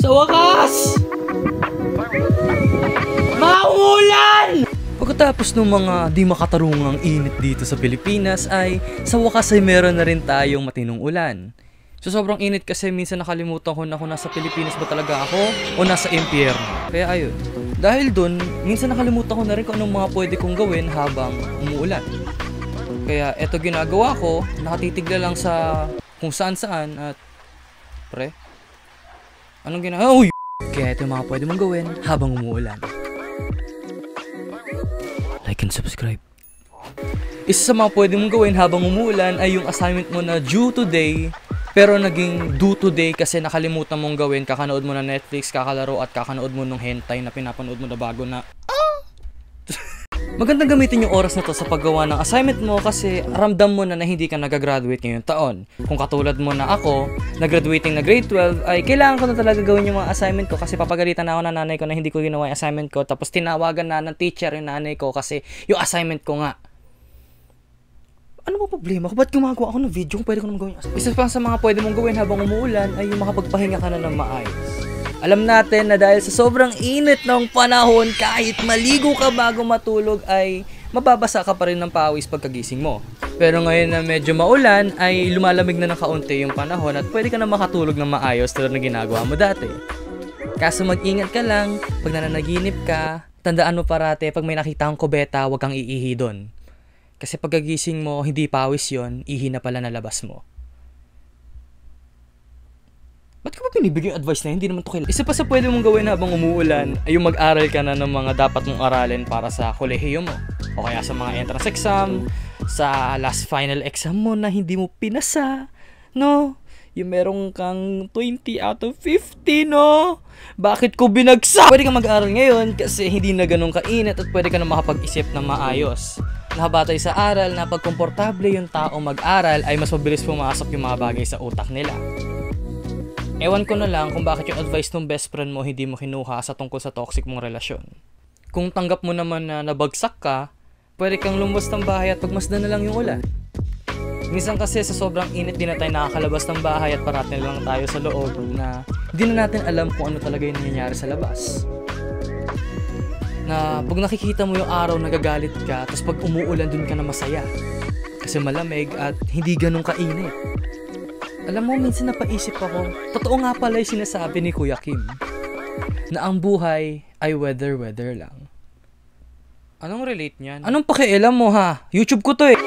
Sa wakas! Maulan! Pagkatapos ng mga di makatarungang init dito sa Pilipinas ay sa wakas ay meron na rin tayong matinong ulan. So sobrang init kasi minsan nakalimutan ko na kung nasa Pilipinas ba talaga ako o nasa impyerno. Kaya ayun. Dahil dun, minsan nakalimutan ko na rin kung anong mga pwede kong gawin habang umuulan. Kaya eto ginagawa ko, nakatitigla lang sa kung saan-saan at pre, anong ginagawa? Uy! Kaya ito yung mga pwede mong gawin habang umuulan. Like and subscribe. Isa sa mga pwede mong gawin habang umuulan ay yung assignment mo na due today pero naging due today kasi nakalimutan mong gawin, kakanood mo na Netflix, kakalaro at kakanood mo nung hentai na pinapanood mo na bago na. Magandang gamitin yung oras na to sa paggawa ng assignment mo kasi ramdam mo na hindi ka nag-graduate ngayong taon. Kung katulad mo na ako, nag-graduating na grade 12, ay kailangan ko na talaga gawin yung mga assignment ko kasi papagalitan na ako ng nanay ko na hindi ko ginawa yung assignment ko. Tapos tinawagan na ng teacher yung nanay ko kasi yung assignment ko nga. Ano ba problema ko? Ba't gumagawa ako ng video kung pwede ko naman gawin yung assignment? Isa pa sa mga pwede mong gawin habang umuulan ay yung makapagpahinga ka na ng maayos. Alam natin na dahil sa sobrang init ng panahon, kahit maligo ka bago matulog ay mababasa ka pa rin ng pawis pagkagising mo. Pero ngayon na medyo maulan ay lumalamig na ng kaunti yung panahon at pwede ka na makatulog ng maayos tulad na ginagawa mo dati. Kaso mag-ingat ka lang, pag nananaginip ka, tandaan mo parate pag may nakita kang kubeta, huwag kang iihi doon. Kasi pagkagising mo, hindi pawis yon, ihi na pala nalabas mo. Ba't ka ba binibigyan yung advice na hindi naman to kailangan? Isa pa sa pwede mong gawin habang umuulan ay yung mag-aral ka na ng mga dapat mong aralin para sa kolehiyo mo. O kaya sa mga entrance exam, sa last final exam mo na hindi mo pinasa, no? Yung merong kang 20 out of 50, no? Bakit ko binagsak? Pwede ka mag-aral ngayon kasi hindi na ganun kainit at pwede ka na makapag-isip ng maayos. Nakabatay sa aral na pag komportable yung tao mag-aral ay mas mabilis pumasok yung mga bagay sa utak nila. Ewan ko na lang kung bakit yung advice ng best friend mo hindi mo kinuha sa tungkol sa toxic mong relasyon. Kung tanggap mo naman na nabagsak ka, pwede kang lumabas ng bahay at pagmasdan na lang yung ulan. Minsan kasi sa sobrang init din na tayo nakakalabas ng bahay at parating lang tayo sa loob na hindi na natin alam kung ano talaga yung nangyayari sa labas. Na pag nakikita mo yung araw nagagalit ka, tapos pag umuulan dun ka na masaya. Kasi malamig at hindi ganun kainit. Alam mo, minsan napaisip ako, totoo nga pala yung sinasabi ni Kuya Kim, na ang buhay ay weather lang. Anong relate niyan? Anong pakialam mo ha? YouTube ko to eh!